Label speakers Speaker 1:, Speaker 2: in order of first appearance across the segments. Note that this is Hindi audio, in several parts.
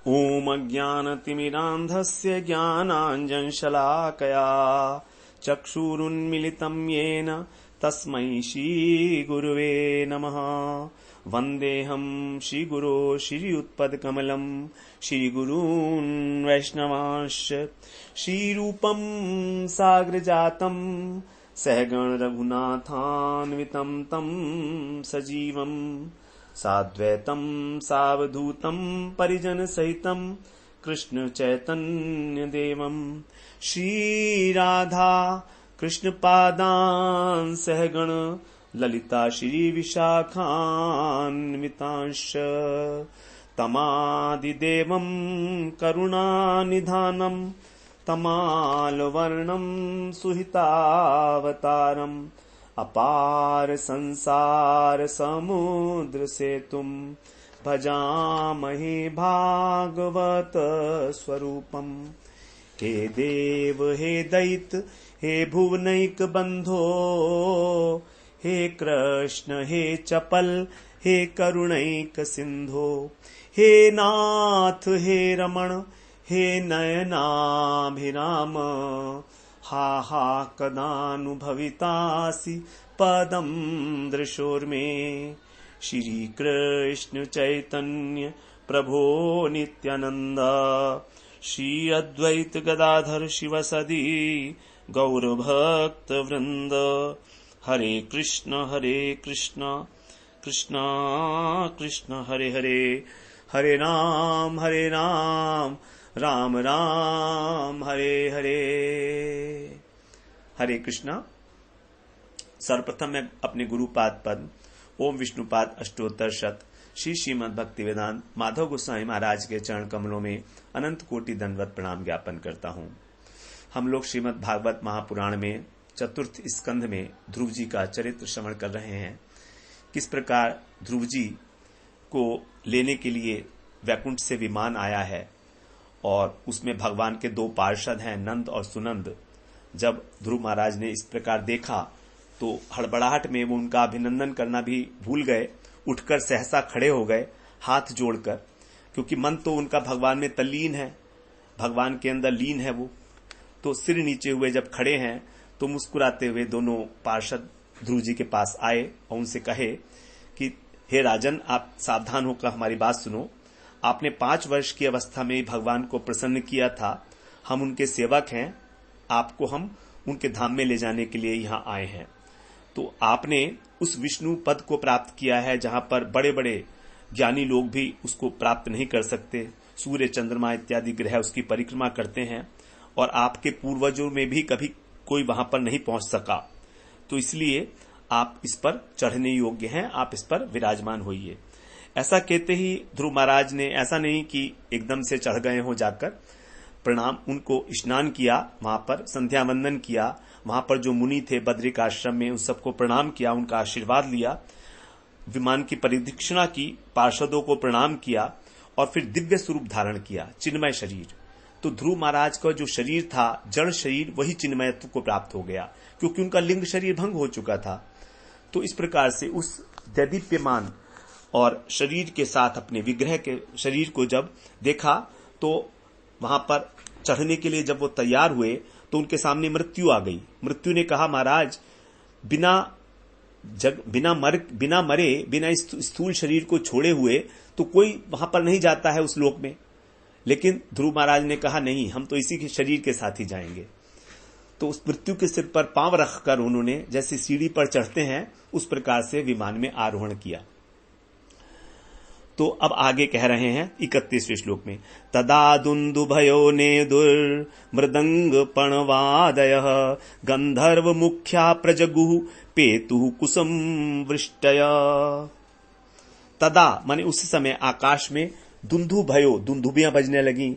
Speaker 1: ओम अज्ञानतिमिरान्धस्य ज्ञानाञ्जनशलाकया चक्षुरुन्मिलितं येन तस्मै श्रीगुरुवे नमः। वन्देऽहं श्रीगुरो श्रीयुत्पदकमलं श्रीगुरून् वैष्णवांश्च श्रीरूपं साग्रजातं सहगण रघुनाथान्वितं तं सजीवं साद्वैतं सावधूतं परिजन सहितं कृष्ण चैतन्य देवं श्रीराधा कृष्ण पादान् सहगण ललिता श्री विशाखान्वितांश्च तमादिदेवं करुणानिधानं तमालवर्णं सुहितावतारम् अपार संसार समुद्र सेतुं भजामहे भागवत स्वरूपम्। हे देव हे दैत हे भुवनैक बंधो हे कृष्ण हे चपल हे करुणैक सिंधो हे नाथ हे रमण हे नयनाभिराम हा हा कदानुभवितासि पदं दृशोर्मे। श्री कृष्ण चैतन्य प्रभो नित्यानंद श्री अद्वैत गदाधर शिवसदि गौरभक्त वृंद। हरे कृष्ण कृष्ण कृष्ण हरे हरे, हरे राम राम राम हरे हरे। हरे कृष्णा। सर्वप्रथम मैं अपने गुरुपाद पद ओम विष्णुपाद अष्टोत्तर शत श्री श्रीमद् भक्ति वेदांत माधव गोस्वामी महाराज के चरण कमलों में अनंत कोटि दंडवत प्रणाम ज्ञापन करता हूं। हम लोग श्रीमद् भागवत महापुराण में चतुर्थ स्कंध में ध्रुव जी का चरित्र श्रवण कर रहे हैं। किस प्रकार ध्रुव जी को लेने के लिए वैकुंठ से विमान आया है और उसमें भगवान के दो पार्षद हैं, नंद और सुनंद। जब ध्रुव महाराज ने इस प्रकार देखा तो हड़बड़ाहट में वो उनका अभिनंदन करना भी भूल गए, उठकर सहसा खड़े हो गए हाथ जोड़कर, क्योंकि मन तो उनका भगवान में तल्लीन है, भगवान के अंदर लीन है वो। तो सिर नीचे हुए जब खड़े हैं तो मुस्कुराते हुए दोनों पार्षद ध्रुव जी के पास आए और उनसे कहे कि हे राजन, आप सावधान होकर हमारी बात सुनो। आपने 5 वर्ष की अवस्था में भगवान को प्रसन्न किया था, हम उनके सेवक हैं, आपको हम उनके धाम में ले जाने के लिए यहां आए हैं। तो आपने उस विष्णु पद को प्राप्त किया है जहां पर बड़े बड़े ज्ञानी लोग भी उसको प्राप्त नहीं कर सकते। सूर्य चंद्रमा इत्यादि ग्रह उसकी परिक्रमा करते हैं और आपके पूर्वजों में भी कभी कोई वहां पर नहीं पहुंच सका। तो इसलिए आप इस पर चढ़ने योग्य हैं, आप इस पर विराजमान होइए। ऐसा कहते ही ध्रुव महाराज ने ऐसा नहीं कि एकदम से चढ़ गए हो, जाकर प्रणाम उनको स्नान किया, वहां पर संध्या वंदन किया, वहां पर जो मुनि थे बद्रिक आश्रम में उन सबको प्रणाम किया, उनका आशीर्वाद लिया, विमान की परिदीक्षिणा की, पार्षदों को प्रणाम किया और फिर दिव्य स्वरूप धारण किया, चिन्मय शरीर। तो ध्रुव महाराज का जो शरीर था, जड़ शरीर, वही चिन्मयत्व को प्राप्त हो गया, क्योंकि उनका लिंग शरीर भंग हो चुका था। तो इस प्रकार से उस दैदीप्यमान और शरीर के साथ अपने विग्रह के शरीर को जब देखा तो वहां पर चढ़ने के लिए जब वो तैयार हुए तो उनके सामने मृत्यु आ गई। मृत्यु ने कहा, महाराज बिना मरे, बिना इस स्थूल शरीर को छोड़े हुए तो कोई वहां पर नहीं जाता है उस लोक में। लेकिन ध्रुव महाराज ने कहा, नहीं, हम तो इसी के शरीर के साथ ही जाएंगे। तो उस मृत्यु के सिर पर पांव रखकर उन्होंने जैसे सीढ़ी पर चढ़ते हैं उस प्रकार से विमान में आरोहण किया। तो अब आगे कह रहे हैं 31वें श्लोक में, तदा दुन्दुभयो नेदुर मृदंग पणवादयः गंधर्व मुख्या प्रजगुः पेतुः कुसुम वृष्टय। तदा माने उस समय आकाश में दुंदु भयो, दुंदुबियां बजने लगी,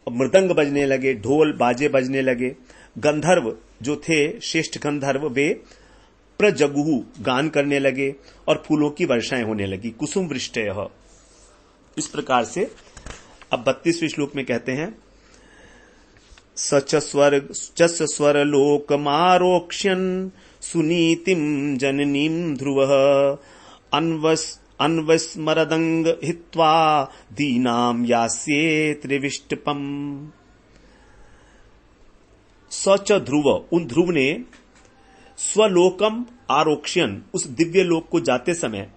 Speaker 1: मृदंग बजने लगे, ढोल बाजे बजने लगे। गंधर्व जो थे, श्रेष्ठ गंधर्व, वे प्रजगुहु गान करने लगे और फूलों की वर्षाएं होने लगी। कुसुम वृष्टयः। इस प्रकार से अब 32वें श्लोक में कहते हैं, सच स्वर लोकमारोक्ष्यन् सुनीतिम जननीम ध्रुवः अन्वस्मरदंग हित्वा दीनाम यास्ये त्रिविष्टपम। सच ध्रुव, उन ध्रुव ने स्वलोकम आरोक्ष्यन, उस दिव्य लोक को जाते समय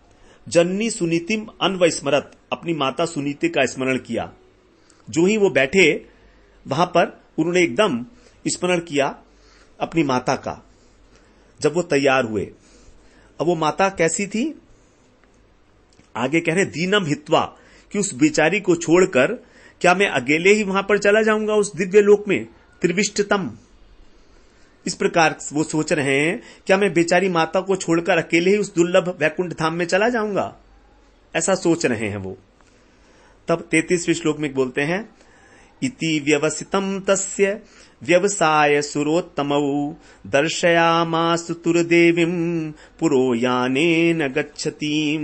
Speaker 1: जननी सुनीतिम अन्वस्मरत, अपनी माता सुनीति का स्मरण किया। जो ही वो बैठे वहां पर उन्होंने एकदम स्मरण किया अपनी माता का। जब वो तैयार हुए, अब वो माता कैसी थी, आगे कह रहे दीनम हित्वा, कि उस बेचारी को छोड़कर क्या मैं अकेले ही वहां पर चला जाऊंगा उस दिव्य लोक में, त्रिविष्टतम। इस प्रकार वो सोच रहे हैं, क्या मैं बेचारी माता को छोड़कर अकेले ही उस दुर्लभ वैकुंठ धाम में चला जाऊंगा, ऐसा सोच रहे हैं वो। तब 33वें श्लोक में बोलते हैं, इति व्यवसितम तस्य व्यवसाय सुरोत्तमौ दर्शयामासु तुरदेवीम पुरो यानेन गच्छतीम।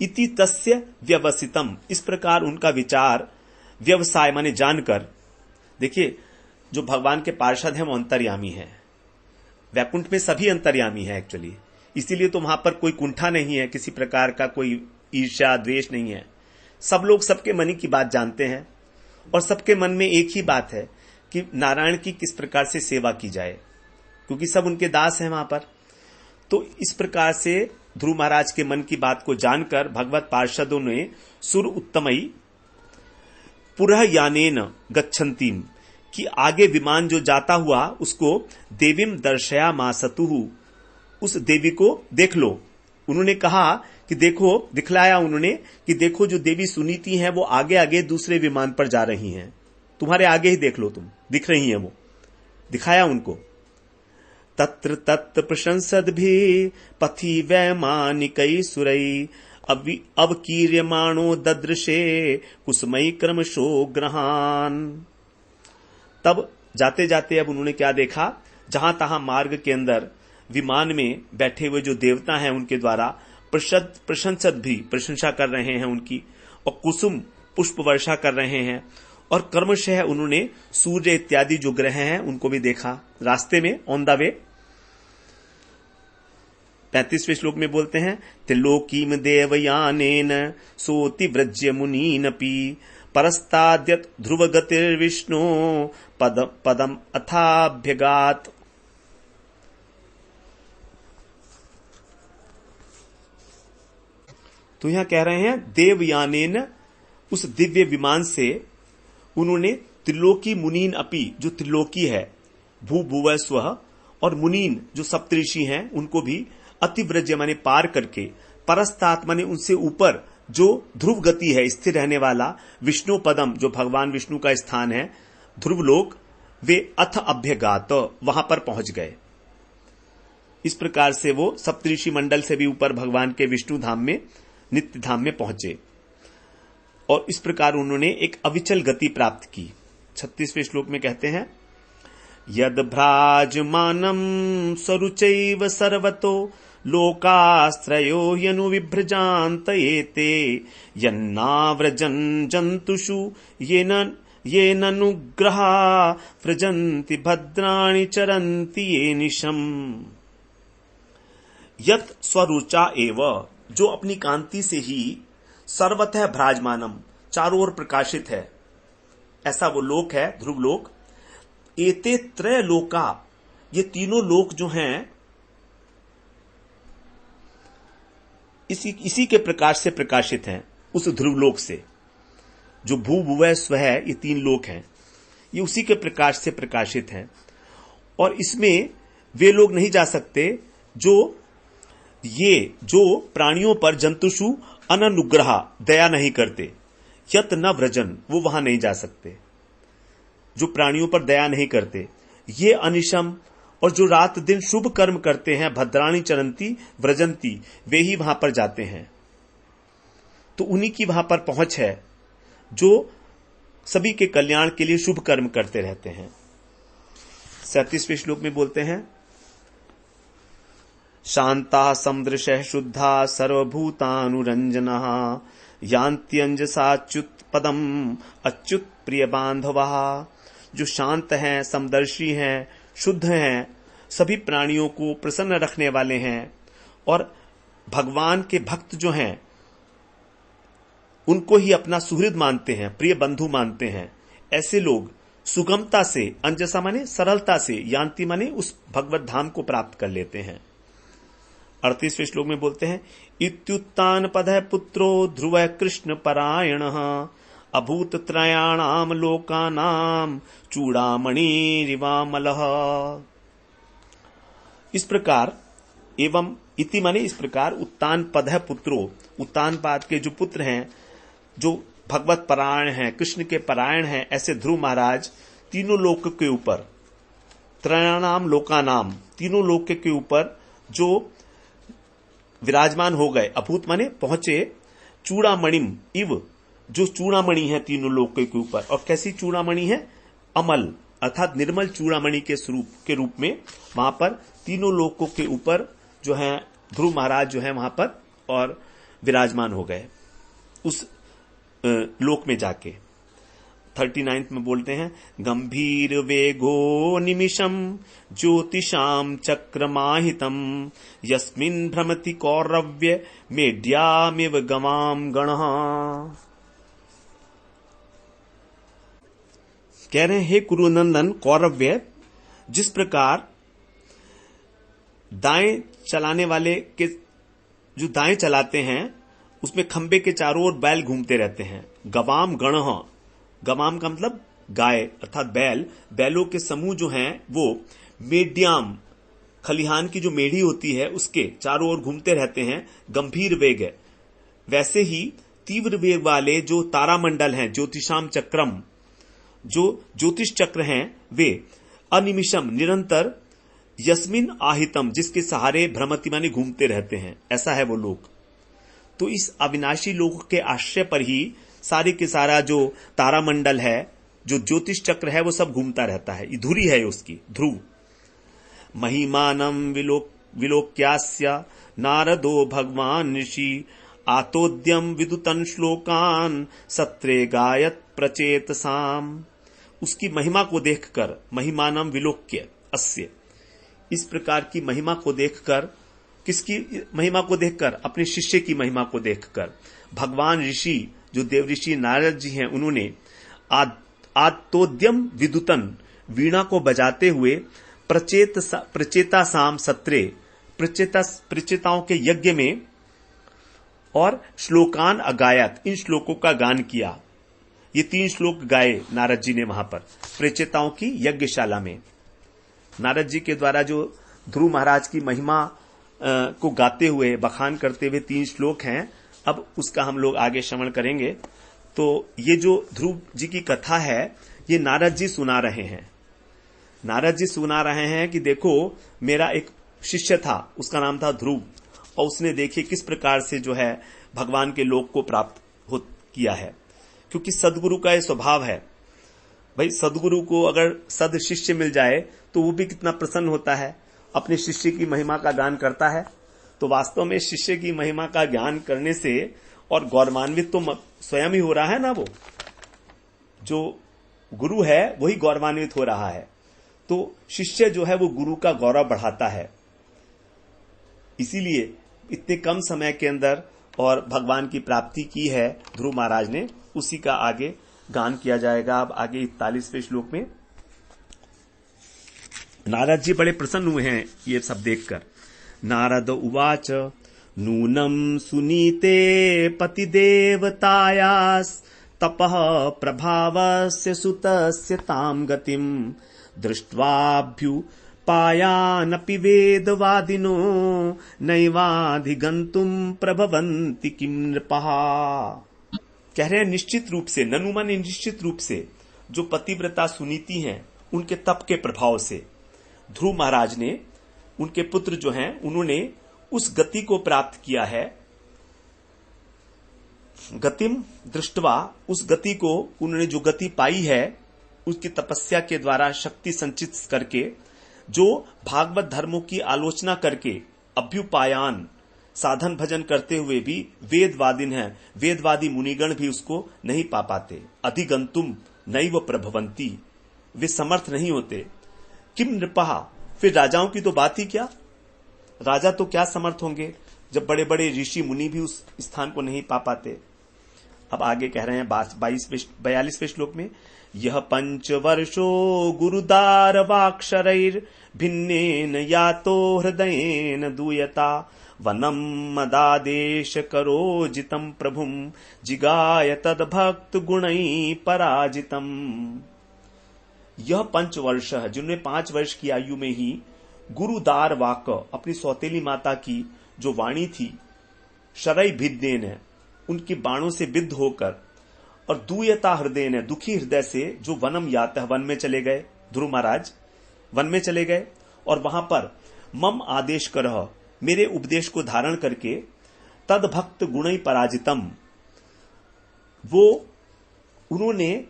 Speaker 1: इति तस्य व्यवसितम, इस प्रकार उनका विचार, व्यवसाय माने जानकर। देखिए, जो भगवान के पार्षद हैं वो अंतर्यामी है, वैकुंठ में सभी अंतर्यामी है एक्चुअली, इसीलिए तो वहां पर कोई कुंठा नहीं है, किसी प्रकार का कोई ईर्ष्या द्वेष नहीं है। सब लोग सबके मन की बात जानते हैं और सबके मन में एक ही बात है कि नारायण की किस प्रकार से सेवा की जाए, क्योंकि सब उनके दास हैं वहां पर। तो इस प्रकार से ध्रुव महाराज के मन की बात को जानकर भगवत पार्षदों ने सुर उत्तमई पुरह यानेन गच्छन्तीम, कि आगे विमान जो जाता हुआ उसको देवीम दर्शया मासतुहु, उस देवी को देख लो। उन्होंने कहा कि देखो, दिखलाया उन्होंने कि देखो जो देवी सुनीति हैं वो आगे आगे दूसरे विमान पर जा रही हैं, तुम्हारे आगे ही देख लो, तुम दिख रही हैं, वो दिखाया उनको। तत्र तत्र प्रशंसद भी पथि वैमानिकई सुरई अब कीर्यमाणो ददृशे कुसमई क्रमशो ग्रहान। तब जाते जाते अब उन्होंने क्या देखा, जहां तहां मार्ग के अंदर विमान में बैठे हुए जो देवता हैं उनके द्वारा प्रशंसद भी प्रशंसा कर रहे हैं उनकी, और कुसुम पुष्प वर्षा कर रहे हैं, और कर्मशः उन्होंने सूर्य इत्यादि जो ग्रह हैं उनको भी देखा रास्ते में, ऑन द वे। 35वें श्लोक में बोलते हैं, त्रिलोकीम देवयानेन सोति व्रज्य मुनीनपि परस्ताद्यत ध्रुव गतिर्विष्णु पदम अथाभ्यगात। तो यहां कह रहे हैं देवयानेन, उस दिव्य विमान से उन्होंने त्रिलोकी मुनीन अपि, जो त्रिलोकी है भू भुव स्व, और मुनीन जो सप्तऋषि हैं उनको भी अतिव्रज्य माने पार करके, परस्तात माने उनसे ऊपर जो ध्रुव गति है स्थिर रहने वाला विष्णु पदम, जो भगवान विष्णु का स्थान है ध्रुव लोक, वे अथ अभ्यगात, वहां पर पहुंच गए। इस प्रकार से वो सप्तऋषि मंडल से भी ऊपर भगवान के विष्णु धाम में, नित्य धाम में पहुंचे, और इस प्रकार उन्होंने एक अविचल गति प्राप्त की। 36वें श्लोक में कहते हैं, यद भ्राजमानम स्वरुचैव सर्वतो लोकाश्रयो यनु विभ्रजान्त एते यन्नाव्रजन् जन्तुषु येननुग्रहा व्रजन्ति भद्राणि चरन्ति ये निशम्। यत् स्वरुचा एव, जो अपनी कांति से ही सर्वतः भ्राजमानम, चारों ओर प्रकाशित है, ऐसा वो लोक है ध्रुव लोक। एते त्रय लोका, ये तीनों लोक जो हैं इसी के प्रकाश से प्रकाशित हैं, उस ध्रुव लोक से। जो भू भुव स्व है, ये तीन लोक हैं, ये उसी के प्रकाश से प्रकाशित हैं, और इसमें वे लोग नहीं जा सकते जो प्राणियों पर जंतुषु अननुग्रह दया नहीं करते, यत न व्रजन, वो वहां नहीं जा सकते, जो प्राणियों पर दया नहीं करते। ये अनिशम, और जो रात दिन शुभ कर्म करते हैं, भद्राणी चरंती व्रजंती, वे ही वहां पर जाते हैं। तो उन्हीं की वहां पर पहुंच है जो सभी के कल्याण के लिए शुभ कर्म करते रहते हैं। 37वें श्लोक में बोलते हैं, शांता समदृशः शुद्धा सर्वभूतानुरंजना यान्त्यंजसाच्युत पदम अच्युत प्रिय बांधवा। जो शांत हैं, समदर्शी हैं, शुद्ध हैं, सभी प्राणियों को प्रसन्न रखने वाले हैं, और भगवान के भक्त जो हैं उनको ही अपना सुहृद मानते हैं, प्रिय बंधु मानते हैं, ऐसे लोग सुगमता से, अंजसा माने सरलता से, यान्ति माने उस भगवत धाम को प्राप्त कर लेते हैं। 38वें श्लोक में बोलते हैं, इत्युत्तान पदः पुत्रो ध्रुव कृष्ण परायण अभूत त्रयाणाम लोकानाम चूड़ामणिरिवामलः। इस प्रकार एवं इति माने इस प्रकार उत्तान पदः पुत्रो, उत्तान पाद के जो पुत्र हैं, जो भगवत परायण हैं, कृष्ण के परायण हैं, ऐसे ध्रुव महाराज तीनों लोक के ऊपर, त्रयाणाम लोकानाम, तीनों लोक के ऊपर जो विराजमान हो गए, अभूत माने पहुंचे, चूड़ामणिम इव, जो चूड़ामणि है तीनों लोक के ऊपर। और कैसी चूड़ामणि है? अमल अर्थात निर्मल चूड़ामणि के स्वरूप के रूप में वहां पर तीनों लोकों के ऊपर जो है ध्रुव महाराज जो है वहां पर और विराजमान हो गए उस लोक में जाके। 39 में बोलते हैं, गंभीर वेगो निमिषम ज्योतिषाम चक्रमाहितम यस्मिन् भ्रमति कौरव्य मेड्यामिव गवाम गणः। कह रहे हैं, हे कुरुनंदन कौरव्य, जिस प्रकार दाएं चलाने वाले के जो दाएं चलाते हैं उसमें खंबे के चारों ओर बैल घूमते रहते हैं। गवाम गणः, गवाम का मतलब गाय अर्थात बैल, बैलों के समूह जो हैं वो मेड्याम, खलिहान की जो मेढ़ी होती है उसके चारों ओर घूमते रहते हैं। गंभीर वेग है, वैसे ही तीव्र वेग वाले जो तारामंडल हैं, ज्योतिषाम चक्रम, जो ज्योतिष चक्र हैं, वे अनिमिषम निरंतर, यस्मिन आहितम, जिसके सहारे भ्रमति माने घूमते रहते हैं, ऐसा है वो लोग। तो इस अविनाशी लोक के आश्रय पर ही सारे के सारा जो तारामंडल है, जो ज्योतिष चक्र है, वो सब घूमता रहता है। ये धुरी है उसकी, ध्रुव। महिमानम विलोक्यास्य नारदो भगवान ऋषि आतोद्यम विदुतन श्लोकान सत्रे गायत प्रचेतसाम। उसकी महिमा को देखकर, महिमानम विलोक्य अस्य, इस प्रकार की महिमा को देखकर, किसकी महिमा को देखकर? अपने शिष्य की महिमा को देखकर भगवान ऋषि जो देव ऋषि नारद जी हैं, उन्होंने आतोद्यम विदुतन, वीणा को बजाते हुए, प्रचेता साम सत्रे, प्रचेताओं के यज्ञ में, और श्लोकान अगायत, इन श्लोकों का गान किया। ये 3 श्लोक गाए नारद जी ने वहां पर प्रचेताओं की यज्ञशाला में। नारद जी के द्वारा जो ध्रुव महाराज की महिमा को गाते हुए, बखान करते हुए 3 श्लोक हैं, अब उसका हम लोग आगे श्रवण करेंगे। तो ये जो ध्रुव जी की कथा है, ये नारद जी सुना रहे हैं। नारद जी सुना रहे हैं कि देखो, मेरा एक शिष्य था, उसका नाम था ध्रुव, और उसने देखिए किस प्रकार से जो है भगवान के लोक को प्राप्त किया है। क्योंकि सदगुरु का यह स्वभाव है भाई, सदगुरु को अगर सद शिष्य मिल जाए तो वो भी कितना प्रसन्न होता है, अपने शिष्य की महिमा का गान करता है। तो वास्तव में शिष्य की महिमा का ज्ञान करने से और गौरवान्वित तो स्वयं ही हो रहा है ना, वो जो गुरु है वही गौरवान्वित हो रहा है। तो शिष्य जो है वो गुरु का गौरव बढ़ाता है। इसीलिए इतने कम समय के अंदर और भगवान की प्राप्ति की है ध्रुव महाराज ने, उसी का आगे गान किया जाएगा। अब आगे 41वें श्लोक में नारद जी बड़े प्रसन्न हुए हैं ये सब देखकर। नारद उवाच नूनम सुनीते पतिदेवतायास तपः प्रभावस्य सुतस्य ताम गतिम दृष्ट्वाभ्युपायानपि वेदवादिनो नैवाधिगंतुम प्रभवन्ति किम नृपः। कह रहे हैं निश्चित रूप से, ननु माने निश्चित रूप से, जो पतिव्रता सुनीति हैं उनके तप के प्रभाव से ध्रुव महाराज ने, उनके पुत्र जो हैं, उन्होंने उस गति को प्राप्त किया है। गतिम दृष्टवा, उस गति को उन्होंने जो गति पाई है उसकी तपस्या के द्वारा शक्ति संचित करके, जो भागवत धर्मों की आलोचना करके अभ्युपायान साधन भजन करते हुए भी वेदवादिन है, वेदवादी मुनिगण भी उसको नहीं पा पाते। अधिगंतुम नैव प्रभवंती, वे समर्थ नहीं होते। किम नृपः, फिर राजाओं की तो बात ही क्या, राजा तो क्या समर्थ होंगे जब बड़े बड़े ऋषि मुनि भी उस स्थान को नहीं पा पाते। अब आगे कह रहे हैं 42वें श्लोक में, यह पंचवर्षो गुरुदार वाक्षरैर भिन्नेन यातो हृदयेन दूयता वनम मदादेश करो जितम प्रभुम जिगाय तद भक्त गुणई पराजितम। यह पंचवर्ष है, जिन्होंने 5 वर्ष की आयु में ही गुरुदार वाक, अपनी सौतेली माता की जो वाणी थी, शरई भिद्देन है, उनके बाणों से विद्ध होकर, और दूयता हृदय ने, दुखी हृदय से जो वनम यात है, वन में चले गए। ध्रुव महाराज वन में चले गए और वहां पर मम आदेश करह, मेरे उपदेश को धारण करके, तद भक्त गुणई पराजितम, वो उन्होंने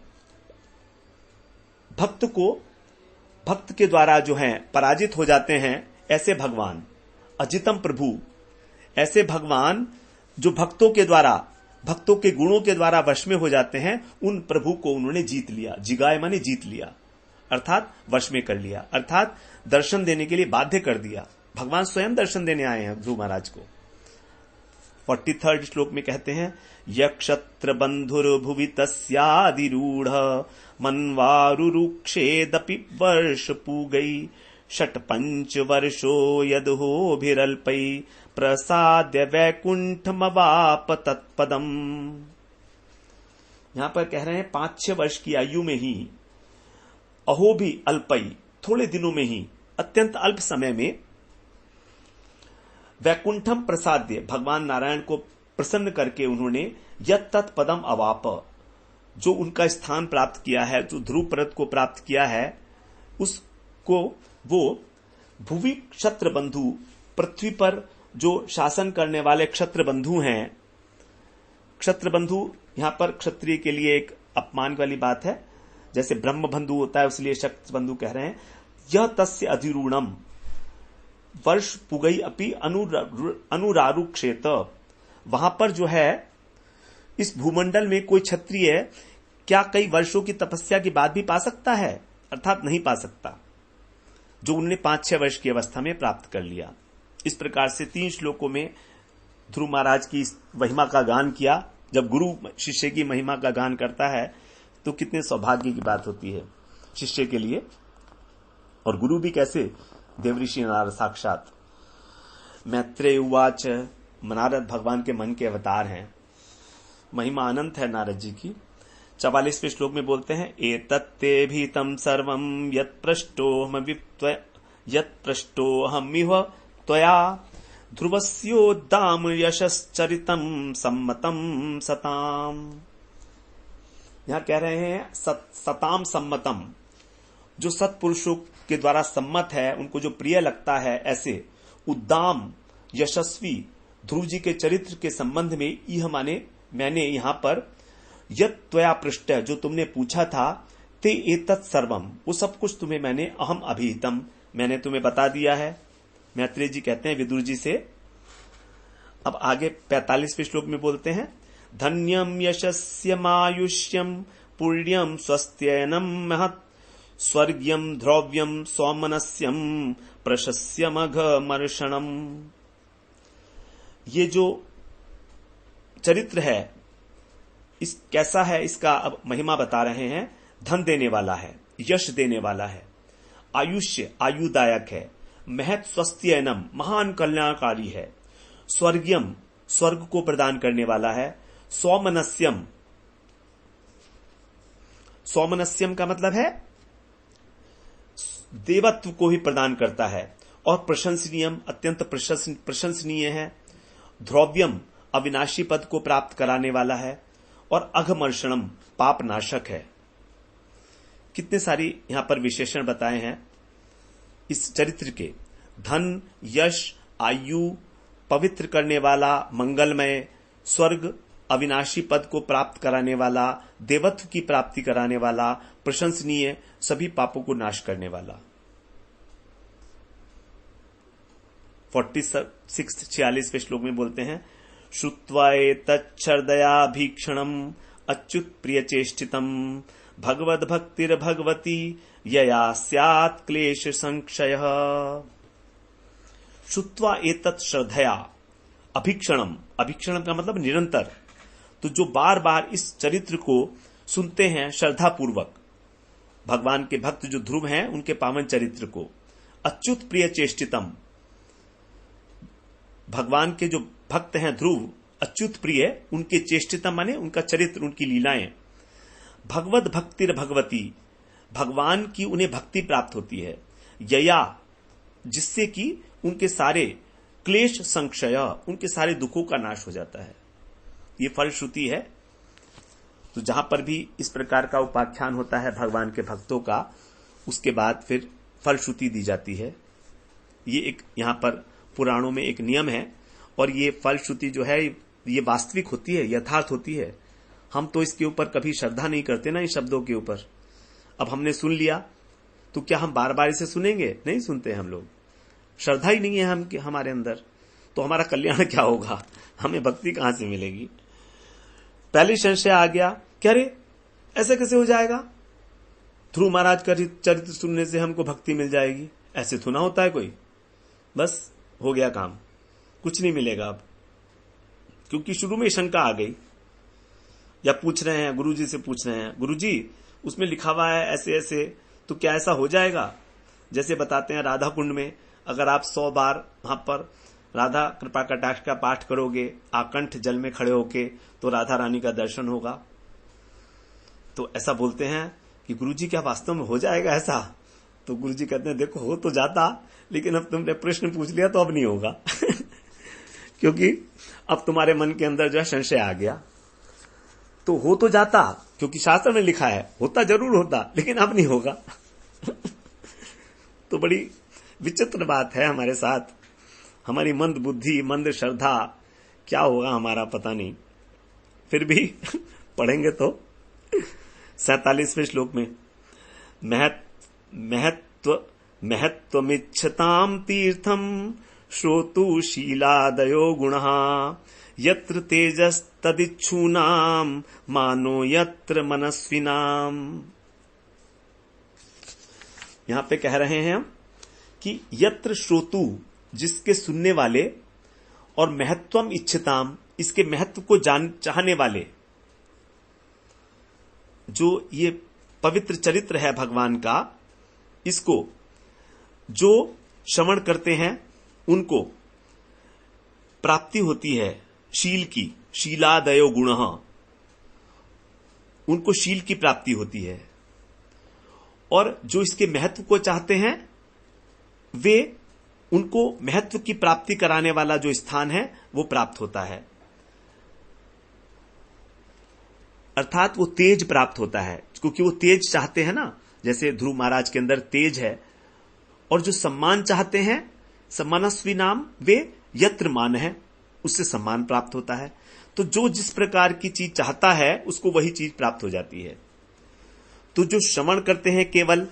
Speaker 1: भक्त के द्वारा जो है पराजित हो जाते हैं, ऐसे भगवान, अजितम प्रभु, ऐसे भगवान जो भक्तों के द्वारा, भक्तों के गुणों के द्वारा वश में हो जाते हैं, उन प्रभु को उन्होंने जीत लिया। जिगाय माने जीत लिया, अर्थात वश में कर लिया, अर्थात दर्शन देने के लिए बाध्य कर दिया। भगवान स्वयं दर्शन देने आए हैं ध्रुव महाराज को। 43 श्लोक में कहते हैं, यक्षत्र बंधुर भुवि तस्यादिरूढ़ मनवारुरुक्षेदपि वर्ष पूगई षट पंच वर्षो यदहोभिरल्पै प्रसाद्य वैकुंठमवाप तत्पदम। यहां पर कह रहे हैं 5-6 वर्ष की आयु में ही, अहो भी अल्पई, थोड़े दिनों में ही, अत्यंत अल्प समय में, वैकुंठम प्रसाद्य, भगवान नारायण को प्रसन्न करके उन्होंने यत् तत्पदम अवाप, जो उनका स्थान प्राप्त किया है, जो ध्रुव पर्वत को प्राप्त किया है, उसको वो भुवि क्षत्र बंधु, पृथ्वी पर जो शासन करने वाले क्षत्र बंधु हैं। क्षत्र बंधु यहां पर क्षत्रिय के लिए एक अपमान वाली बात है, जैसे ब्रह्म बंधु होता है, इसलिए क्षत्र बंधु कह रहे हैं। यह तस्य अधिरूणम वर्ष पुगई अपि अनुरारु क्षेत्र, वहां पर जो है इस भूमंडल में कोई क्षत्रिय क्या कई वर्षों की तपस्या के बाद भी पा सकता है? अर्थात नहीं पा सकता, जो उन्होंने 5-6 वर्ष की अवस्था में प्राप्त कर लिया। इस प्रकार से 3 श्लोकों में ध्रुव महाराज की महिमा का गान किया। जब गुरु शिष्य की महिमा का गान करता है तो कितने सौभाग्य की बात होती है शिष्य के लिए, और गुरु भी कैसे, देवऋषि नारद साक्षात। मैत्रेय उवाच, नारद भगवान के मन के अवतार हैं, महिमा अनंत है नारद जी की। 44वें श्लोक में बोलते हैं, एतत्ते भीतम सर्वम यत्पृष्टोऽहमिह त्वया ध्रुवस्योद्दाम यशश्चरितम सम्मतम सताम। यहां कह रहे हैं सताम सम्मतम, जो सत्पुरुषों के द्वारा सम्मत है, उनको जो प्रिय लगता है, ऐसे उद्दाम यशस्वी ध्रुव जी के चरित्र के संबंध में यह माने मैंने यहां पर यत् त्वया पृष्ट, जो तुमने पूछा था, ते एतत् सर्वम, वो सब कुछ तुम्हें मैंने अहम अभिहितम, मैंने तुम्हें बता दिया है। मैत्रेय जी कहते हैं विदुर जी से। अब आगे 45वें श्लोक में बोलते हैं, धन्यम यशस्यमायुष्यम पुण्यम स्वस्त्ययनम महत् स्वर्ग्यम ध्रव्यम सौमनस्यम प्रशस्यमघमर्षणम। ये जो चरित्र है इस कैसा है, इसका अब महिमा बता रहे हैं। धन देने वाला है, यश देने वाला है, आयुष्य आयुदायक है, महत स्वस्त्ययनम महान कल्याणकारी है, स्वर्गीयम स्वर्ग को प्रदान करने वाला है, सौमनस्यम, सौमनस्यम का मतलब है देवत्व को ही प्रदान करता है, और प्रशंसनीयम अत्यंत प्रशंसनीय है, ध्रव्यम अविनाशी पद को प्राप्त कराने वाला है, और अघमर्षणम पाप नाशक है। कितने सारी यहां पर विशेषण बताए हैं इस चरित्र के। धन, यश, आयु, पवित्र करने वाला, मंगलमय, स्वर्ग, अविनाशी पद को प्राप्त कराने वाला, देवत्व की प्राप्ति कराने वाला, प्रशंसनीय, सभी पापों को नाश करने वाला। 46वें श्लोक में बोलते हैं, श्रुत्वा एतच्छ्रदया भीक्षणम अच्युत प्रिय चेष्टितम भगवद भक्तिर्भगवती यया स्यात् क्लेश संक्षयः। श्रुत्वा एतत् श्रद्धया अभीक्षणम, अभीक्षणम का मतलब निरंतर, तो जो बार बार इस चरित्र को सुनते हैं श्रद्धा पूर्वक, भगवान के भक्त जो ध्रुव हैं उनके पावन चरित्र को, अच्युत प्रिय चेष्टितम, भगवान के जो भक्त हैं ध्रुव अच्युत प्रिय, उनके चेष्टितम माने उनका चरित्र, उनकी लीलाएं, भगवत भक्तिर भगवती, भगवान की उन्हें भक्ति प्राप्त होती है, यया, जिससे कि उनके सारे क्लेश संक्षय, उनके सारे दुखों का नाश हो जाता है। ये फलश्रुति है। तो जहां पर भी इस प्रकार का उपाख्यान होता है भगवान के भक्तों का, उसके बाद फिर फलश्रुति दी जाती है। ये एक यहां पर पुराणों में एक नियम है, और ये फलश्रुति जो है ये वास्तविक होती है, यथार्थ होती है। हम तो इसके ऊपर कभी श्रद्धा नहीं करते ना, इन शब्दों के ऊपर। अब हमने सुन लिया तो क्या हम बार बार इसे सुनेंगे? नहीं सुनते हम लोग, श्रद्धा ही नहीं है हमारे अंदर, तो हमारा कल्याण क्या होगा? हमें भक्ति कहां से मिलेगी? पहले संशय आ गया, क्या रे ऐसे कैसे हो जाएगा? ध्रुव महाराज का चरित्र सुनने से हमको भक्ति मिल जाएगी? ऐसे थोड़ा होता है कोई, बस हो गया काम, कुछ नहीं मिलेगा अब। क्योंकि शुरू में शंका आ गई, या पूछ रहे हैं गुरुजी से, पूछ रहे हैं गुरुजी उसमें लिखा हुआ है ऐसे ऐसे, तो क्या ऐसा हो जाएगा? जैसे बताते हैं राधा कुंड में, अगर आप 100 बार वहां पर राधा कृपा कटाक्ष का पाठ करोगे आकंठ जल में खड़े होके, तो राधा रानी का दर्शन होगा। तो ऐसा बोलते हैं कि गुरुजी क्या वास्तव में हो जाएगा ऐसा? तो गुरुजी कहते हैं देखो हो तो जाता, लेकिन अब तुमने प्रश्न पूछ लिया तो अब नहीं होगा क्योंकि अब तुम्हारे मन के अंदर जो है संशय आ गया। तो हो तो जाता, क्योंकि शास्त्र में लिखा है, होता जरूर होता, लेकिन अब नहीं होगा तो बड़ी विचित्र बात है हमारे साथ, हमारी मंद बुद्धि, मंद श्रद्धा, क्या होगा हमारा पता नहीं। फिर भी पढ़ेंगे तो 47वें श्लोक में, महत्वमिच्छताम तीर्थम श्रोतु शीलादयो गुणः, यत्र तेजस्तदिच्छूनाम मानो यत्र मनस्विनाम। यहां पे कह रहे हैं हम कि यत्र श्रोतु, जिसके सुनने वाले, और महत्वम इच्छताम, इसके महत्व को चाहने वाले, जो ये पवित्र चरित्र है भगवान का, इसको जो श्रवण करते हैं उनको प्राप्ति होती है शील की, शीलादयो गुणः, उनको शील की प्राप्ति होती है। और जो इसके महत्व को चाहते हैं वे, उनको महत्व की प्राप्ति कराने वाला जो स्थान है वो प्राप्त होता है, अर्थात वो तेज प्राप्त होता है, क्योंकि वो तेज चाहते हैं ना, जैसे ध्रुव महाराज के अंदर तेज है। और जो सम्मान चाहते हैं, सम्मानस्वी नाम, वे यत्र मान है, उससे सम्मान प्राप्त होता है। तो जो जिस प्रकार की चीज चाहता है उसको वही चीज प्राप्त हो जाती है। तो जो श्रवण करते हैं केवल,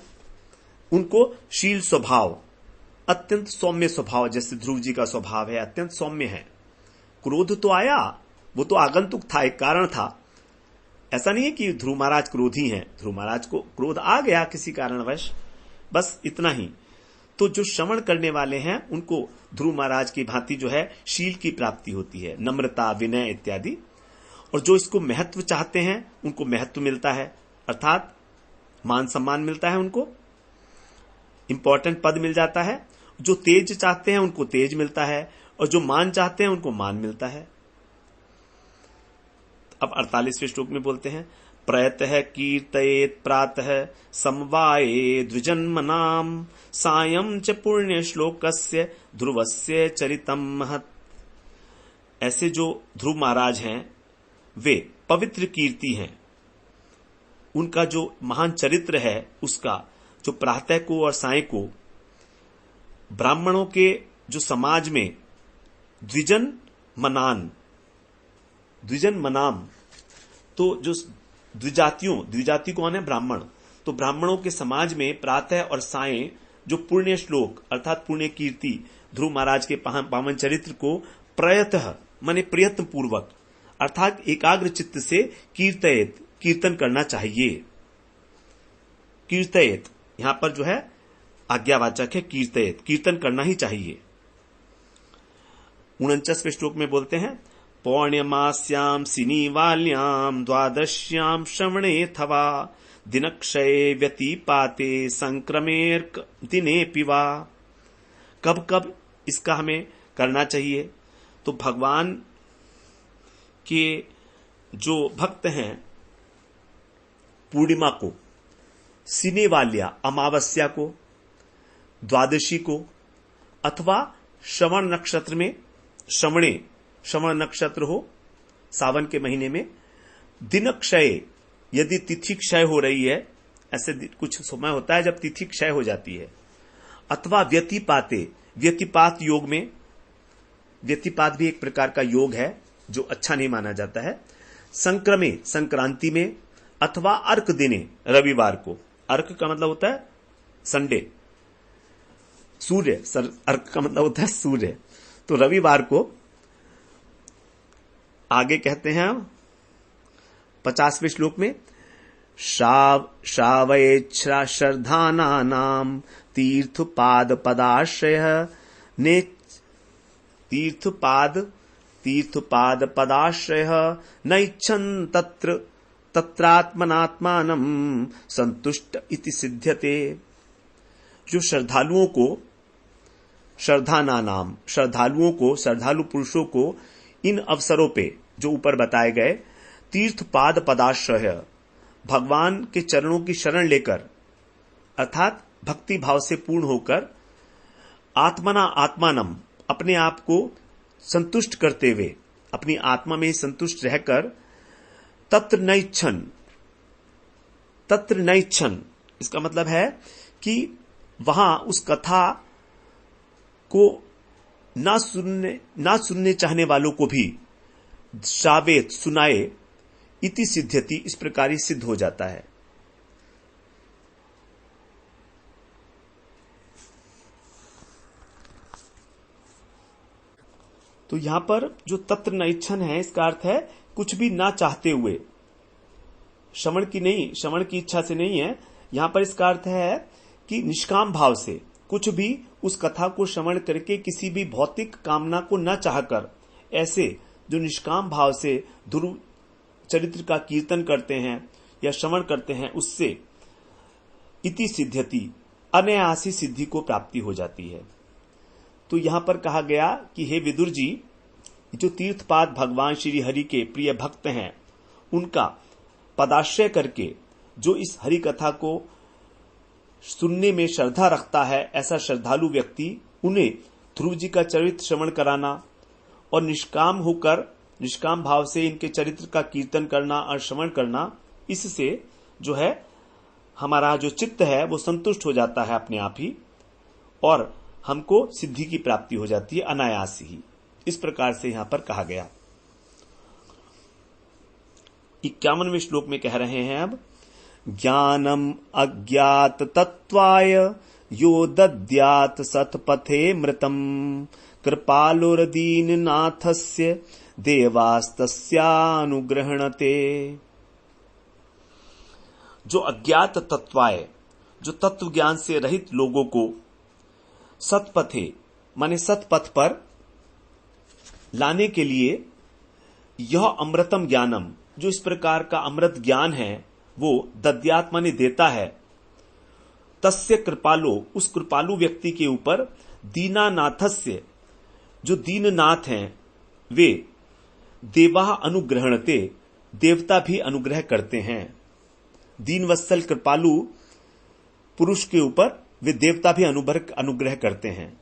Speaker 1: उनको शील स्वभाव, अत्यंत सौम्य स्वभाव, जैसे ध्रुव जी का स्वभाव है, अत्यंत सौम्य है। क्रोध तो आया, वो तो आगंतुक था, एक कारण था। ऐसा नहीं है कि ध्रुव महाराज क्रोधी हैं, ध्रुव महाराज को क्रोध आ गया किसी कारणवश, बस इतना ही। तो जो श्रवण करने वाले हैं उनको ध्रुव महाराज की भांति जो है शील की प्राप्ति होती है, नम्रता, विनय इत्यादि। और जो इसको महत्व चाहते हैं उनको महत्व मिलता है, अर्थात मान सम्मान मिलता है, उनको इंपॉर्टेंट पद मिल जाता है। जो तेज चाहते हैं उनको तेज मिलता है, और जो मान चाहते हैं उनको मान मिलता है। अब 48वें श्लोक में बोलते हैं, प्रयतः कीर्तयेत् प्रातः समवाये द्विजन्मनाम सायं च पुण्य श्लोकस्य ध्रुवस्य चरितम महत्। ऐसे जो ध्रुव महाराज हैं वे पवित्र कीर्ति हैं, उनका जो महान चरित्र है उसका जो प्रातः को और साय को ब्राह्मणों के जो समाज में द्विजन मनाम, तो जो द्विजाति कौन है? ब्राह्मण। तो ब्राह्मणों के समाज में प्रातः और साय जो पुण्य श्लोक अर्थात पुण्य कीर्ति ध्रुव महाराज के पावन चरित्र को प्रयतः माने प्रयत्न पूर्वक अर्थात एकाग्र चित्त से कीर्तन करना चाहिए। कीर्तयेत यहां पर जो है आज्ञावाचक है, कीर्तन करना ही चाहिए। 49वें श्लोक में बोलते हैं, पौर्ण्यमास्यां सिनीवाल्यां द्वादश्यां श्रवणेऽथवा दिनक्षये व्यतिपाते संक्रमेर्क दिनेऽपि वा। कब कब इसका हमें करना चाहिए? तो भगवान के जो भक्त हैं पूर्णिमा को, सिनेवाल्या अमावस्या को, द्वादशी को, अथवा श्रवण नक्षत्र में, श्रवण नक्षत्र हो सावन के महीने में, दिनक्षय यदि तिथि क्षय हो रही है, ऐसे कुछ समय होता है जब तिथि क्षय हो जाती है, अथवा व्यतिपाते, व्यतिपात योग में, व्यतिपात भी एक प्रकार का योग है जो अच्छा नहीं माना जाता है, संक्रमे संक्रांति में, अथवा अर्क दिने रविवार को। अर्क का मतलब होता है संडे, सूर्य, अर्क का मतलब होता है सूर्य। तो रविवार को आगे कहते हैं 50वें श्लोक में, श्रावयेच्छ्रा श्रद्धानानां तीर्थपाद पदाश्रय ने तीर्थपाद पदाश्रय न इच्छन् तत्रात्मनात्मानं संतुष्ट इति सिद्ध्यते। जो श्रद्धालुओं को श्रद्धालु पुरुषों को इन अवसरों पे जो ऊपर बताए गए तीर्थपाद पदाश्रय, भगवान के चरणों की शरण लेकर, अर्थात भक्ति भाव से पूर्ण होकर, आत्मानम अपने आप को संतुष्ट करते हुए, अपनी आत्मा में संतुष्ट रहकर, तत्र न इच्छन, इसका मतलब है कि वहां उस कथा को ना सुनने चाहने वालों को भी श्रावेत सुनाए, इति सिद्ध्यति, इस प्रकार ही सिद्ध हो जाता है। तो यहां पर जो तत्र न इच्छन है, इसका अर्थ है कुछ भी ना चाहते हुए, श्रवण की इच्छा से नहीं है। यहां पर इसका अर्थ है कि निष्काम भाव से, कुछ भी उस कथा को श्रवण करके किसी भी भौतिक कामना को न चाहकर, ऐसे जो निष्काम भाव से ध्रुव चरित्र का कीर्तन करते हैं या श्रवण करते हैं, उससे इति सिद्ध्यति, अनायासी सिद्धि को प्राप्ति हो जाती है। तो यहां पर कहा गया कि हे विदुर जी, जो तीर्थपाद भगवान श्री हरि के प्रिय भक्त हैं, उनका पदाश्रय करके जो इस हरि कथा को सुनने में श्रद्धा रखता है, ऐसा श्रद्धालु व्यक्ति, उन्हें ध्रुव जी का चरित्र श्रवण कराना और निष्काम भाव से इनके चरित्र का कीर्तन करना और श्रवण करना, इससे जो है हमारा जो चित्त है वो संतुष्ट हो जाता है अपने आप ही, और हमको सिद्धि की प्राप्ति हो जाती है अनायास ही। इस प्रकार से यहां पर कहा गया। 51वें श्लोक में कह रहे हैं अब, ज्ञानम अज्ञात तत्वाय यो दद्यात सतपथे मृतम कृपालुर्दीन नाथस्य देवास्तस्यानुग्रहणते। जो अज्ञात तत्वाय, जो तत्व ज्ञान से रहित लोगों को सतपथे माने सतपथ पर लाने के लिए, यह अमृतम ज्ञानम, जो इस प्रकार का अमृत ज्ञान है, वो दद्यात माने देता है, तस्य कृपालो, उस कृपालु व्यक्ति के ऊपर, दीनानाथस्य, जो दीननाथ हैं वे, देवा अनुग्रहणते, देवता भी अनुग्रह करते हैं। दीनवत्सल कृपालु पुरुष के ऊपर वे देवता भी अनुग्रह करते हैं।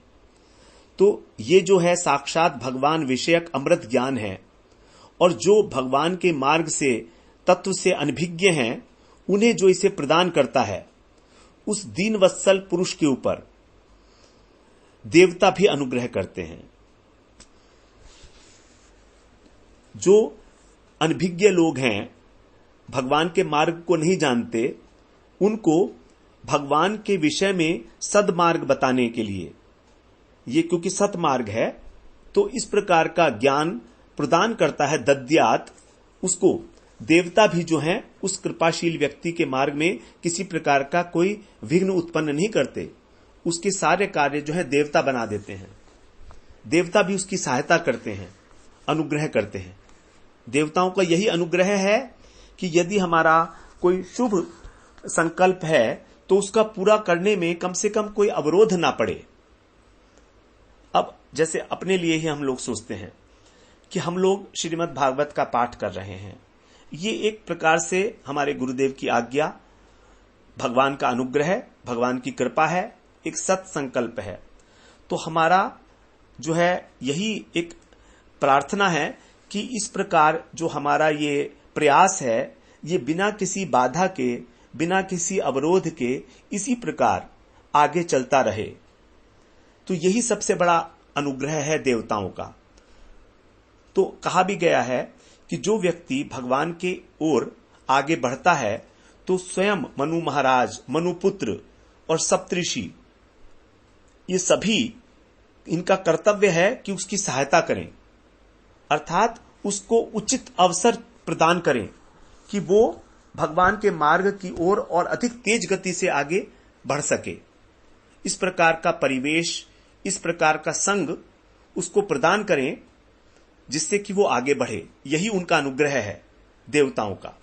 Speaker 1: तो ये जो है साक्षात भगवान विषयक अमृत ज्ञान है, और जो भगवान के मार्ग से तत्व से अनभिज्ञ हैं, उन्हें जो इसे प्रदान करता है, उस दीनवत्सल पुरुष के ऊपर देवता भी अनुग्रह करते हैं। जो अनभिज्ञ लोग हैं, भगवान के मार्ग को नहीं जानते, उनको भगवान के विषय में सदमार्ग बताने के लिए, ये क्योंकि सतमार्ग है, तो इस प्रकार का ज्ञान प्रदान करता है दद्यात, उसको देवता भी जो हैं उस कृपाशील व्यक्ति के मार्ग में किसी प्रकार का कोई विघ्न उत्पन्न नहीं करते, उसके सारे कार्य जो है देवता बना देते हैं, देवता भी उसकी सहायता करते हैं, अनुग्रह करते हैं। देवताओं का यही अनुग्रह है कि यदि हमारा कोई शुभ संकल्प है तो उसका पूरा करने में कम से कम कोई अवरोध ना पड़े। अब जैसे अपने लिए ही हम लोग सोचते हैं कि हम लोग श्रीमद् भागवत का पाठ कर रहे हैं, ये एक प्रकार से हमारे गुरुदेव की आज्ञा, भगवान का अनुग्रह, भगवान की कृपा है, एक सत संकल्प है। तो हमारा जो है यही एक प्रार्थना है कि इस प्रकार जो हमारा ये प्रयास है ये बिना किसी बाधा के, बिना किसी अवरोध के इसी प्रकार आगे चलता रहे। तो यही सबसे बड़ा अनुग्रह है देवताओं का। तो कहा भी गया है कि जो व्यक्ति भगवान के ओर आगे बढ़ता है तो स्वयं मनु महाराज, मनुपुत्र और सप्तऋषि, ये सभी इनका कर्तव्य है कि उसकी सहायता करें, अर्थात उसको उचित अवसर प्रदान करें कि वो भगवान के मार्ग की ओर और अधिक तेज गति से आगे बढ़ सके। इस प्रकार का परिवेश, इस प्रकार का संग उसको प्रदान करें जिससे कि वो आगे बढ़े। यही उनका अनुग्रह है देवताओं का।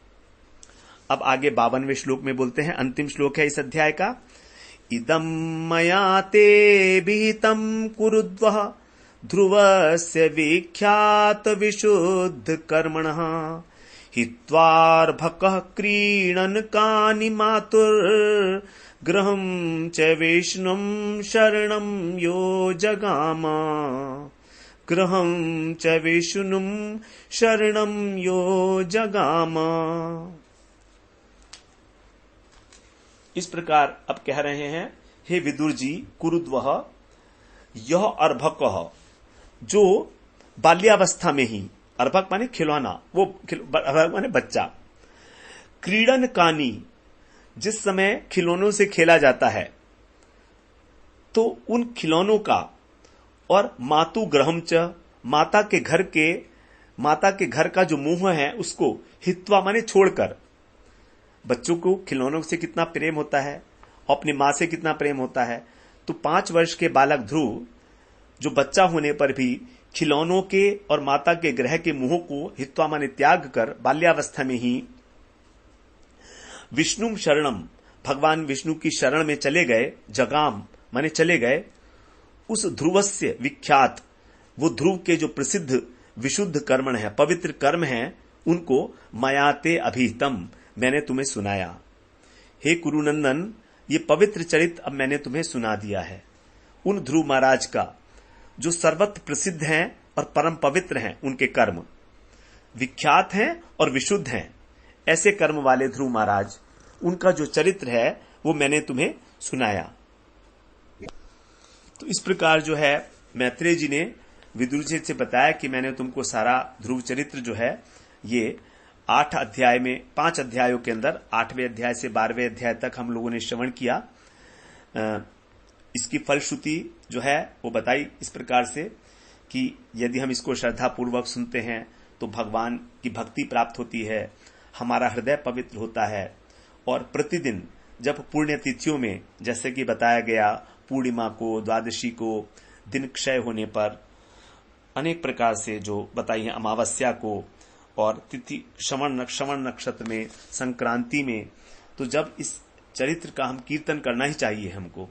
Speaker 1: अब आगे 52वें श्लोक में बोलते हैं, अंतिम श्लोक है इस अध्याय का। इदं मया ते विहितं कुरुद्वः ध्रुवस्य विख्यात विशुद्ध कर्मणः हित्वार्भकः क्रीडन् कानि मातुर्गृहं च विष्णुं शरणं यो जगाम गृहं च विष्णुं शरणं यो जगाम। इस प्रकार अब कह रहे हैं, हे विदुर जी, कुरुद्वः, यह अर्भक जो बाल्यावस्था में ही, अर्भक माने खिलौना, वो अर्भक माने बच्चा, क्रीडन कानी, जिस समय खिलौनों से खेला जाता है तो उन खिलौनों का, और मातु ग्रहम च, माता के घर का जो मोह है उसको, हित्वा माने छोड़कर। बच्चों को खिलौनों से कितना प्रेम होता है, अपनी मां से कितना प्रेम होता है। तो 5 वर्ष के बालक ध्रुव जो बच्चा होने पर भी खिलौनों के और माता के ग्रह के मोह को हित्वा माने त्याग कर बाल्यावस्था में ही विष्णु शरणम, भगवान विष्णु की शरण में चले गए। जगाम माने चले गए। उस ध्रुवस्य विख्यात, वो ध्रुव के जो प्रसिद्ध विशुद्ध कर्मण है, पवित्र कर्म है, उनको मयाते अभिहितम, मैंने तुम्हें सुनाया। हे कुरुनंदन, ये पवित्र चरित्र अब मैंने तुम्हें सुना दिया है। उन ध्रुव महाराज का जो सर्वत्र प्रसिद्ध हैं और परम पवित्र हैं, उनके कर्म विख्यात हैं और विशुद्ध हैं, ऐसे कर्म वाले ध्रुव महाराज, उनका जो चरित्र है वो मैंने तुम्हें सुनाया। तो इस प्रकार जो है मैत्रेय जी ने विदुर जी से बताया कि मैंने तुमको सारा ध्रुव चरित्र जो है ये 8 अध्याय में, 5 अध्यायों के अंदर 8वें अध्याय से 12वें अध्याय तक हम लोगों ने श्रवण किया। इसकी फलश्रुति जो है वो बताई इस प्रकार से कि यदि हम इसको श्रद्धा पूर्वक सुनते हैं तो भगवान की भक्ति प्राप्त होती है, हमारा हृदय पवित्र होता है, और प्रतिदिन जब पुण्य तिथियों में, जैसे कि बताया गया, पूर्णिमा को, द्वादशी को, दिन क्षय होने पर, अनेक प्रकार से जो बताई है, अमावस्या को, और तिथि श्रवण नक्षत्र में, संक्रांति में, तो जब इस चरित्र का हम कीर्तन करना ही चाहिए हमको।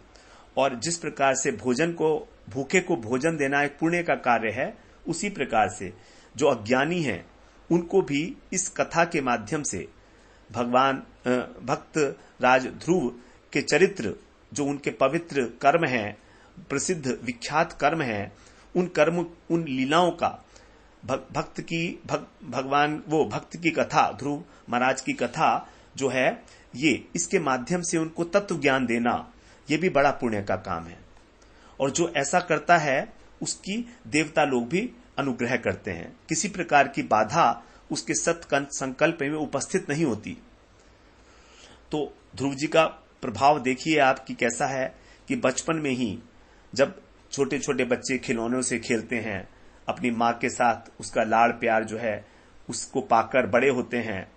Speaker 1: और जिस प्रकार से भोजन को, भूखे को भोजन देना एक पुण्य का कार्य है, उसी प्रकार से जो अज्ञानी हैं उनको भी इस कथा के माध्यम से भगवान भक्त राज ध्रुव के चरित्र, जो उनके पवित्र कर्म हैं, प्रसिद्ध विख्यात कर्म हैं, उन कर्म, उन लीलाओं का, भक्त की कथा, ध्रुव महाराज की कथा जो है, ये इसके माध्यम से उनको तत्व ज्ञान देना, ये भी बड़ा पुण्य का काम है। और जो ऐसा करता है उसकी देवता लोग भी अनुग्रह करते हैं। किसी प्रकार की बाधा उसके सत्कंठ संकल्प में उपस्थित नहीं होती। तो ध्रुव जी का प्रभाव देखिए आप कि कैसा है कि बचपन में ही जब छोटे छोटे बच्चे खिलौनों से खेलते हैं, अपनी मां के साथ उसका लाड़ प्यार जो है उसको पाकर बड़े होते हैं,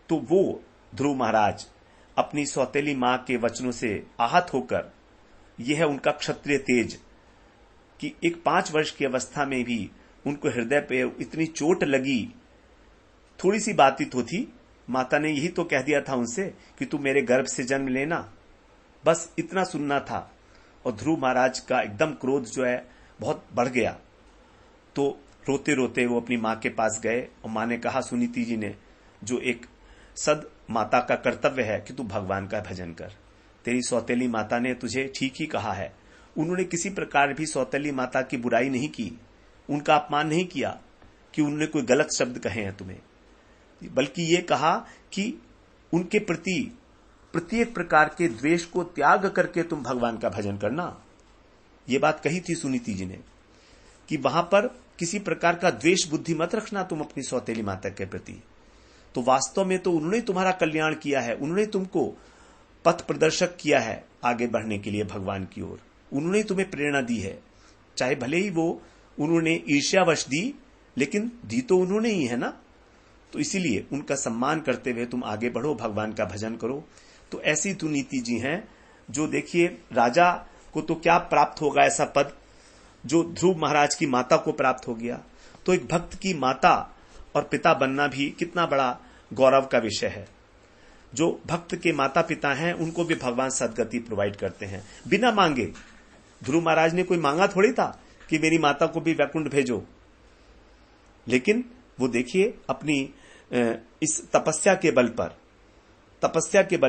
Speaker 1: तो वो ध्रुव महाराज अपनी सौतेली मां के वचनों से आहत होकर, यह है उनका क्षत्रिय तेज कि एक 5 वर्ष की अवस्था में भी उनको हृदय पे इतनी चोट लगी, थोड़ी सी बात ही तो थी, माता ने यही तो कह दिया था उनसे कि तू मेरे गर्भ से जन्म लेना, बस इतना सुनना था। और ध्रुव महाराज का एकदम क्रोध जो है बहुत बढ़ गया, तो रोते रोते वो अपनी मां के पास गए और मां ने कहा, सुनीति जी ने, जो एक सद माता का कर्तव्य है कि तू भगवान का भजन कर, तेरी सौतेली माता ने तुझे ठीक ही कहा है। उन्होंने किसी प्रकार भी सौतेली माता की बुराई नहीं की, उनका अपमान नहीं किया कि उन्होंने कोई गलत शब्द कहे हैं तुम्हें, बल्कि ये कहा कि उनके प्रति प्रत्येक प्रकार के द्वेष को त्याग करके तुम भगवान का भजन करना। ये बात कही थी सुनीति जी ने कि वहां पर किसी प्रकार का द्वेष बुद्धि मत रखना तुम अपनी सौतेली माता के प्रति। तो वास्तव में तो उन्होंने तुम्हारा कल्याण किया है, उन्होंने तुमको पथ प्रदर्शक किया है आगे बढ़ने के लिए भगवान की ओर, उन्होंने तुम्हें प्रेरणा दी है। चाहे भले ही वो उन्होंने ईर्ष्यावश दी, लेकिन दी तो उन्होंने ही है ना। तो इसीलिए उनका सम्मान करते हुए तुम आगे बढ़ो, भगवान का भजन करो। तो ऐसी तो नीति जी हैं जो, देखिए राजा को तो क्या प्राप्त होगा ऐसा पद जो ध्रुव महाराज की माता को प्राप्त हो गया। तो एक भक्त की माता और पिता बनना भी कितना बड़ा गौरव का विषय है। जो भक्त के माता पिता हैं उनको भी भगवान सदगति प्रोवाइड करते हैं बिना मांगे। ध्रुव महाराज ने कोई मांगा थोड़ी था कि मेरी माता को भी वैकुंठ भेजो, लेकिन वो देखिए अपनी इस तपस्या के बल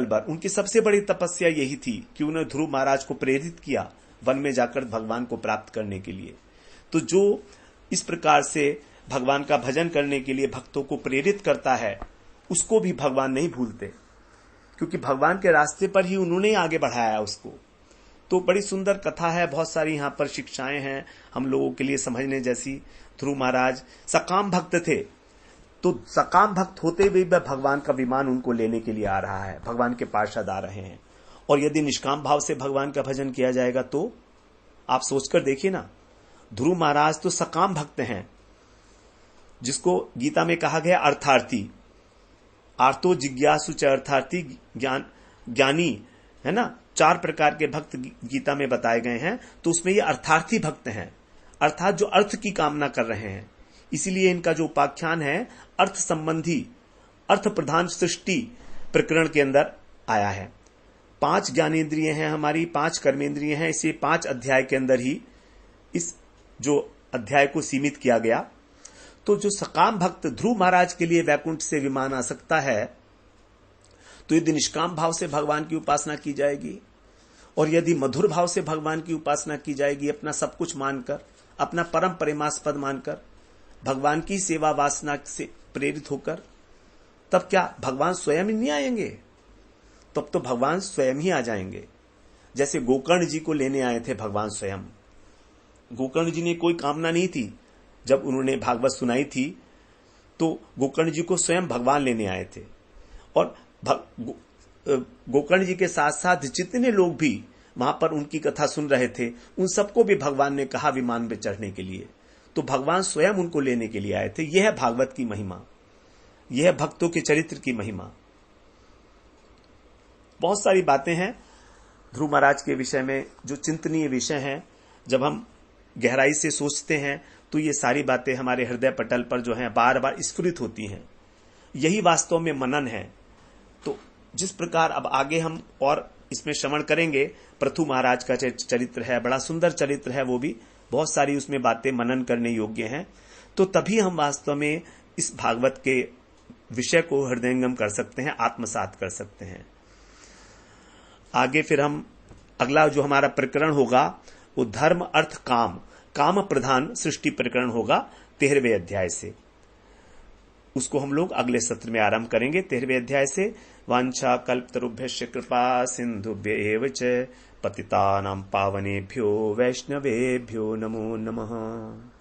Speaker 1: पर उनकी सबसे बड़ी तपस्या यही थी कि उन्होंने ध्रुव महाराज को प्रेरित किया वन में जाकर भगवान को प्राप्त करने के लिए। तो जो इस प्रकार से भगवान का भजन करने के लिए भक्तों को प्रेरित करता है, उसको भी भगवान नहीं भूलते, क्योंकि भगवान के रास्ते पर ही उन्होंने आगे बढ़ाया उसको। तो बड़ी सुंदर कथा है, बहुत सारी यहां पर शिक्षाएं हैं हम लोगों के लिए समझने जैसी। ध्रुव महाराज सकाम भक्त थे, तो सकाम भक्त होते हुए भगवान का विमान उनको लेने के लिए आ रहा है, भगवान के पार्षद आ रहे हैं। और यदि निष्काम भाव से भगवान का भजन किया जाएगा तो आप सोचकर देखिए ना, ध्रुव महाराज तो सकाम भक्त हैं, जिसको गीता में कहा गया अर्थार्थी, आर्तो जिज्ञासु च अर्थार्थी, ज्ञानी, है ना। 4 प्रकार के भक्त गीता में बताए गए हैं, तो उसमें ये अर्थार्थी भक्त हैं, अर्थात जो अर्थ की कामना कर रहे हैं। इसीलिए इनका जो उपाख्यान है अर्थ संबंधी, अर्थ प्रधान सृष्टि प्रकरण के अंदर आया है। 5 ज्ञानेन्द्रिय हैं हमारी, 5 कर्मेंद्रिय हैं, इसे 5 अध्याय के अंदर ही इस जो अध्याय को सीमित किया गया। तो जो सकाम भक्त ध्रुव महाराज के लिए वैकुंठ से विमान आ सकता है, तो यदि निष्काम भाव से भगवान की उपासना की जाएगी और यदि मधुर भाव से भगवान की उपासना की जाएगी, अपना सब कुछ मानकर, अपना परम प्रेमास्पद मानकर, भगवान की सेवा वासना से प्रेरित होकर, तब क्या भगवान स्वयं ही नहीं आएंगे? तब तो भगवान स्वयं ही आ जाएंगे। जैसे गोकर्ण जी को लेने आए थे भगवान स्वयं। गोकर्ण जी ने कोई कामना नहीं थी, जब उन्होंने भागवत सुनाई थी तो गोकर्ण जी को स्वयं भगवान लेने आए थे। और गोकर्ण जी के साथ साथ जितने लोग भी वहां पर उनकी कथा सुन रहे थे, उन सबको भी भगवान ने कहा विमान पे चढ़ने के लिए। तो भगवान स्वयं उनको लेने के लिए आए थे। यह है भागवत की महिमा, यह है भक्तों के चरित्र की महिमा। बहुत सारी बातें हैं ध्रुव महाराज के विषय में जो चिंतनीय विषय हैं। जब हम गहराई से सोचते हैं तो ये सारी बातें हमारे हृदय पटल पर जो हैं बार बार स्फुरित होती हैं। यही वास्तव में मनन है। तो जिस प्रकार अब आगे हम और इसमें श्रवण करेंगे, पृथु महाराज का चरित्र है, बड़ा सुंदर चरित्र है, वो भी बहुत सारी उसमें बातें मनन करने योग्य हैं। तो तभी हम वास्तव में इस भागवत के विषय को हृदयंगम कर सकते हैं, आत्मसात कर सकते हैं। आगे फिर हम अगला जो हमारा प्रकरण होगा वो धर्म अर्थ काम, काम प्रधान सृष्टि प्रकरण होगा 13वें अध्याय से। उसको हम लोग अगले सत्र में आरंभ करेंगे 13वें अध्याय से। वांछा कल्पतरुभ्यश्च कृपा सिंधुभ्येव च पतितानां पावनेभ्यो वैष्णवेभ्यो नमो नमः।